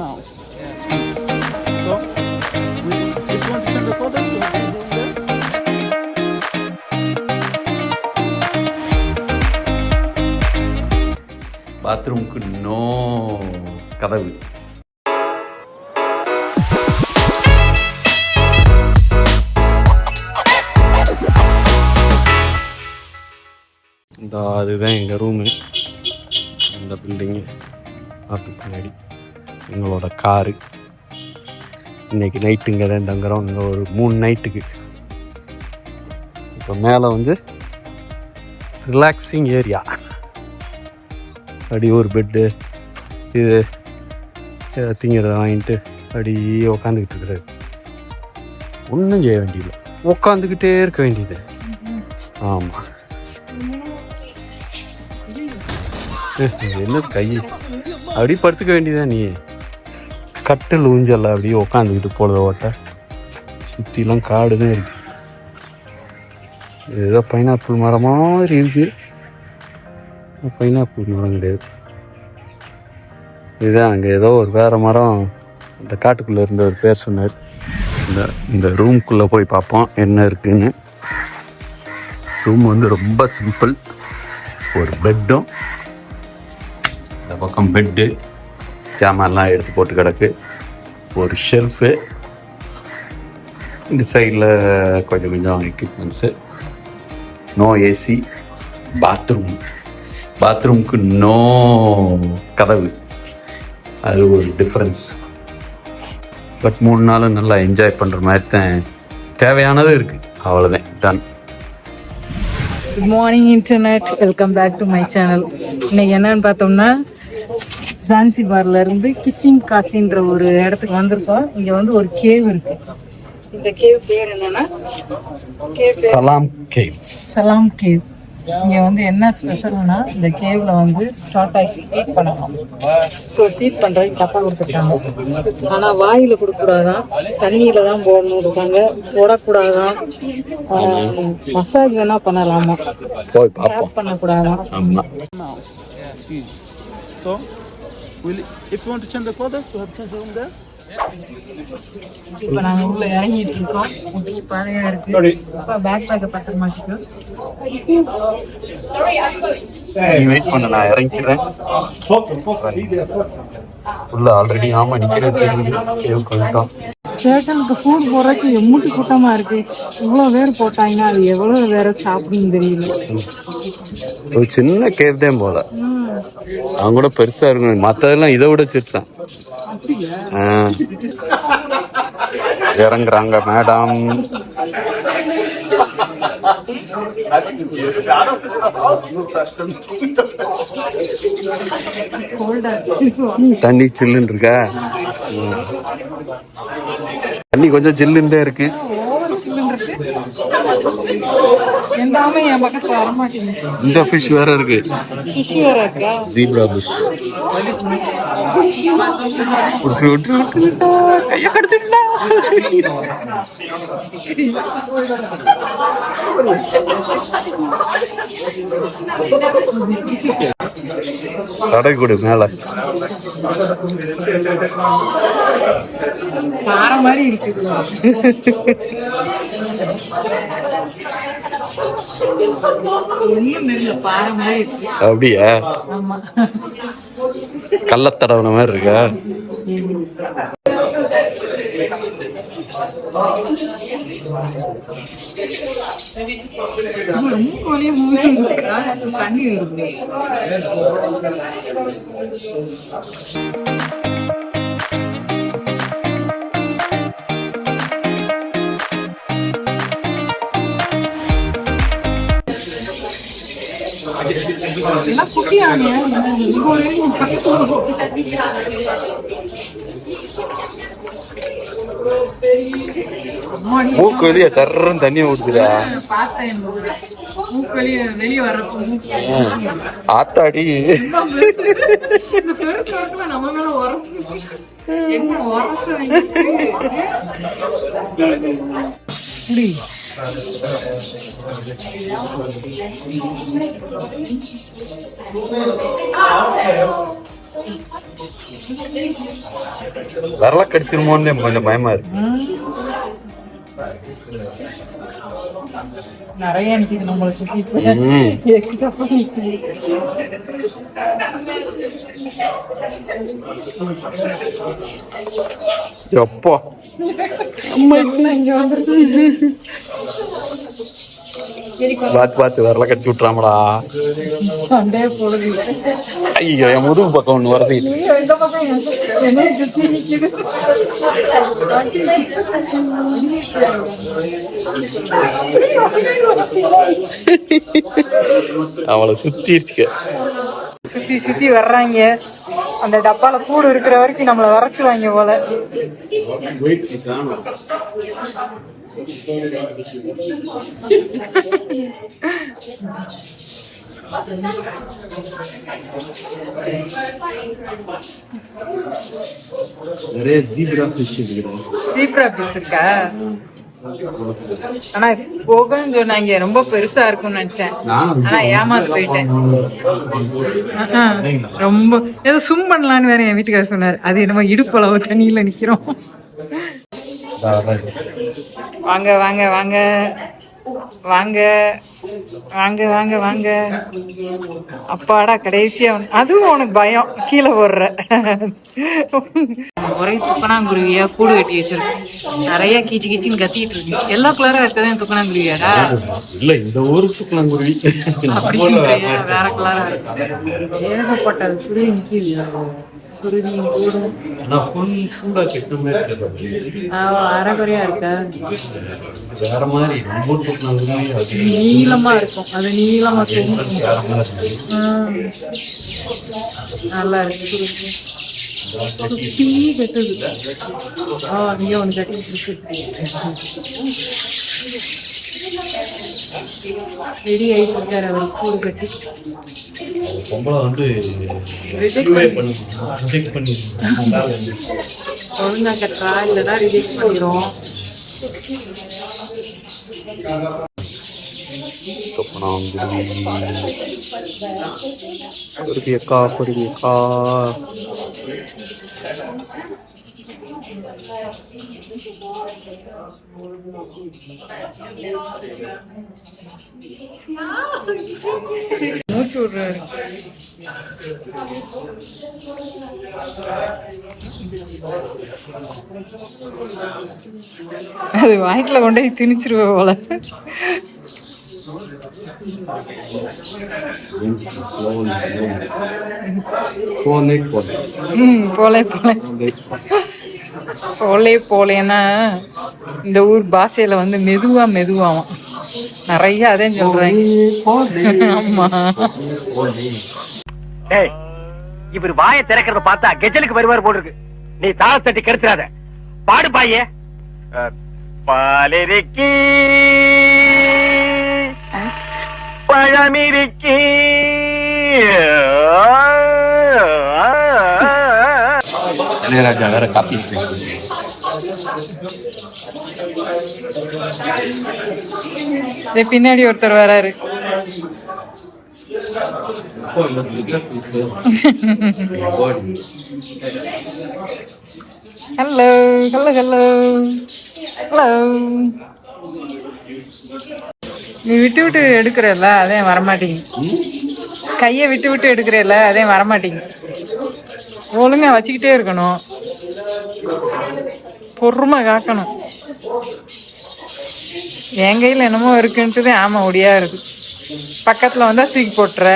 mouse. So, if you want to change the color, you have to go there. பாத்ரூமுக்கு no கதவு. இந்த அதுதான் எங்கள் ரூமு. இந்த பில்டிங்கு அதுக்கு பின்னாடி எங்களோட காரு. இன்றைக்கி நைட்டு இங்கே தான் தங்குறோம். இங்கே ஒரு 3 நைட்டுக்கு. இப்போ மேலே வந்து ரிலாக்ஸிங் ஏரியா. அப்படி ஒரு பெட்டு இது திங்கிறத வாங்கிட்டு அப்படி உக்காந்துக்கிட்டு இருக்கிறது. ஒன்றும் செய்ய வேண்டியதில்லை, உக்காந்துக்கிட்டே இருக்க வேண்டியது. ஆமாம், என்ன கை அப்படி படுத்துக்க வேண்டியதான். நீ கட்டில் ஊஞ்சல்ல அப்படியே உக்காந்துக்கிட்டு போடுற ஓட்ட சுற்றிலாம் காடு தான் இருக்கு. ஏதோ பைனாப்பிள் மரம் மாதிரி இருக்கு. பைனாப்பிள் மரம் கிடையாது, இதுதான் அங்கே ஏதோ ஒரு வேறு மரம். அந்த காட்டுக்குள்ளே இருந்த ஒரு பேர் சொன்னார். இந்த ரூம்குள்ளே போய் பார்ப்போம் என்ன இருக்குன்னு. ரூம் வந்து ரொம்ப சிம்பிள். ஒரு பெட்டும், இந்த பக்கம் பெட்டு, ஜாமான்லாம் எடுத்து போட்டு கிடக்கு. ஒரு ஷெல்ஃபு, இந்த சைடில் கொஞ்சம் கொஞ்சம் எக்யூப்மெண்ட்ஸு. No AC. பாத்ரூமுக்கு நோ கதவு. அது ஒரு டிஃப்ரென்ஸ். பட் 3 நாளும் நல்லா என்ஜாய் பண்ணுற மாதிரி தான். தேவையானதும் இருக்குது, அவ்வளோதான். Done. Good morning internet, welcome back to my channel. இன்னைக்கு என்னன்னு பார்த்தோம்னா, ஜான்சிபார்லேருந்து கிஷிம் காசின்ற ஒரு இடத்துக்கு வந்திருக்கோம். இங்கே வந்து ஒரு கேவ் இருக்கு. இந்த கேவ் பேர் என்னன்னா சலாம் கேவ். இங்கே வந்து என்ன ஸ்பெஷல்னா, இந்த கேவில் வந்து டாட்டாய்ஸ் ஃபீட் பண்ணலாம். ஸோ ஃபீட் பண்ணுறதுக்கு டப்பா கொடுத்துருக்காங்க. ஆனால் வாயில் கொடுக்கக்கூடாதான், தண்ணியில் தான் போடணும் இருக்காங்க. போடக்கூடாதான், மசாஜ் வேணால் பண்ணலாமா, பண்ணக்கூடாதான். So, if you want to change the colors, you have to change the room there. இப்போ நாங்கள் உள்ள இறங்கிட்டு இருக்கோம். பழைய இருக்கு. இப்போ பேக் பேக்கை பத்திரமா வச்சுக்கோ. வெயிட் பண்ண, நான் இறங்கிக்கிறேன். உள்ள ஆல்ரெடி ஆமாம் நிற்கிறது. சேட்டனுக்கு ஃபுட் போடுறதுக்கு எம்மூட்டி கூட்டமாக இருக்கு. இவ்வளோ பேர் போட்டாங்கன்னா அது எவ்வளோ வேற சாப்பிடுன்னு தெரியல. ஒரு சின்ன கேவ் தான் போல. அவங்க கூட பெருசா இருக்கும், மற்றதெல்லாம் இதை விட சிறுசா. இறங்குறாங்க மேடம். தண்ணி சில்லுன்னு இருக்கா? தண்ணி கொஞ்சம் சில்லுன்னு இருக்கு. இந்த ஃபிஷ் வேற இருக்கு. Zebra fish. கைய கடிச்சிட்டா. தடை கொடு மேல. பாறை மாதிரி இருக்கு. அப்படியா? கள்ளத்தடவன மாதிரி இருக்கா? தண்ணி இருக்கு. மூக்கு வெளியே சர்றன்னு தண்ணியை ஊத்துதா? ஆத்தாடி. விரல கடிச்சிருமோன்னு கொஞ்சம் பயமா இருக்கு. நிறைய நிக்குது நம்மளை சுத்தி. எப்போ இங்க வந்துருச்சு. பார்த்து விரல கடிச்சு விட்டுறாமடா. சண்டே போடுது. ஐயோ என் முதுகு பக்கம் ஒண்ணு வரது. இந்த பக்கம் என்ன சுத்தி நிக்குது. அவளை சுத்திருச்சுக்க. சுத்தி சுத்தி வர்றாங்க. அந்த டப்பால கூடு இருக்கிற வரைக்கும் நம்மள வரக்குவாங்க போல. நிறைய ஜீப்ரா ஃபிஷ் இருக்கு. சீப்ரா ஃபிஷ் இருக்கா? ஆனா போகன்னு சொன்னாங்க, ரொம்ப பெருசா இருக்கும்னு நினைச்சேன். ஆனா ஏமாந்து போயிட்டேன். ரொம்ப ஏதோ சும் பண்ணலான்னு வேற என் வீட்டுக்காரர் சொன்னாரு. அது என்னமோ இடுப்பளவு தண்ணியில நிக்கிறோம். வாங்க வாங்க வாங்க வாங்க வாங்க வாங்க வாங்க. அப்பாடா கடைசியா அதுவும் உனக்கு பயம் கீழே போடுற. ஒரே துக்கணாங்குருவியா கூடு கட்டி வச்சிருக்கேன். நிறைய கீச்சு கீச்சின்னு கத்திட்டு இருக்கு. எல்லோ கலரா இருக்கதான் துக்கணாங்குருவியாடா? இல்ல இந்த ஒரு துக்கணாங்குருவி வேற கலரா இருக்கு. ஏகப்பட்டது குருவி நிக்கிது. குருவியும் கூடும் அரைக்குறையா இருக்கா? வேற மாதிரி நீளமா இருக்கும். அது நீளமா நல்லா இருக்கு. சுத்தி கட்டுது. இங்க ஒண்ணு கட்டி ரெடி ஆயிட்டு இருக்காரு அவர் கூடு கட்டி. ஒழுங்கா கட்டுறா இல்லதான் ரிஜெக்ட் பண்ணிடும். பொறுப்பியக்கா மூச்சு விடுறாரு. அது வாய்க்குல கொண்டு போய் திணிச்சிருவ போல. போலே போலே போலேன்னா இந்த ஊர் பாஷையில வந்து மெதுவா மெதுவாகும். நிறைய அதே சொல்றாங்க. ஆமா இவர் வாயை திறக்கிறத பார்த்தா கெஜலுக்கு வருவார் போல் இருக்கு. நீ தாள தட்டி கெடுத்துறாத. பாடு பாயே. பாலிருக்கி பழமிருக்கி இளையராஜா வேற காப்பி. பின்னாடி ஒருத்தர் வராரு. Hello hello hello hello. நீ விட்டு விட்டு எடுக்கிறல்ல அதே வரமாட்டீங்க. கையை விட்டு விட்டு எடுக்கிறல்ல அதே வரமாட்டீங்க. ஒழுங்கா வச்சுக்கிட்டே இருக்கணும். பொறுமை காக்கணும். என் கையில் என்னமோ இருக்குன்ட்டு ஆமா ஒடியா இருக்கு. பக்கத்துல வந்தா தூக்கி போட்டுற.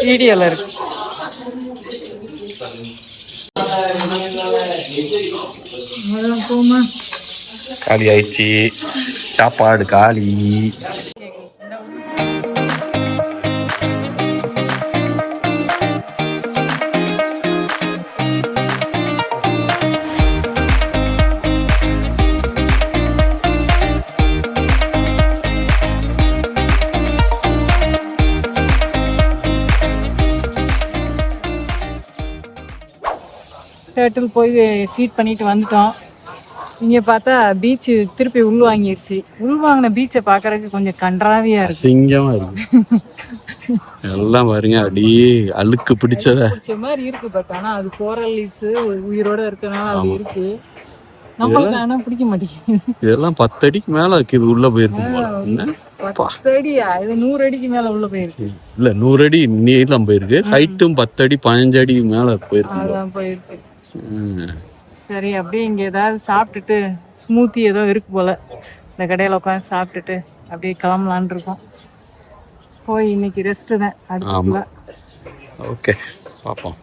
வீடியோல இருக்கு. போமா காலி ஆயிடுச்சு. சாப்பாடு காலி. டேர்ட்டில் போய் ஃபீட் பண்ணிட்டு வந்துட்டோம். இங்கே பார்த்தா பீச்சு திருப்பி உள்வாங்கிருச்சு. உள்வாங்கின பீச்சை பார்க்கறதுக்கு கொஞ்சம் கன்றாவியா இருக்கு. சிங்கமா இருக்கு. எல்லாம் பாருங்க அப்படியே அழுக்கு பிடிச்சத பிடிச்ச மாதிரி இருக்கு. பட் ஆனா அது கோரல் லீவ்ஸ் உயிரோட இருக்கனால அது இருக்கு. நம்மளுக்கு ஆனா பிடிக்க மாட்டேங்குது. இதெல்லாம் 10 அடிக்கு மேல இருக்குது உள்ள போயிருக்கும் போல. என்ன 10 அடியா? இது 100 அடிக்கு மேல உள்ள போயிருக்கு. இல்ல 100 அடி நீளம் போயிருக்கு. ஹைட்டும் 10 அடி 15 அடி மேல போயிருக்கு. அதான் போயிருக்கு. சரி, அப்படியே இங்க ஏதாவது சாப்பிட்டுட்டு ஸ்மூத்தி ஏதோ இருக்கு போல, இந்த கடையில உட்காந்து சாப்பிட்டுட்டு அப்படியே கிளம்பலான் இருக்கோம். போய் இன்னைக்கு ரெஸ்ட் தான். அடுத்து ஓகே, பார்ப்போம்.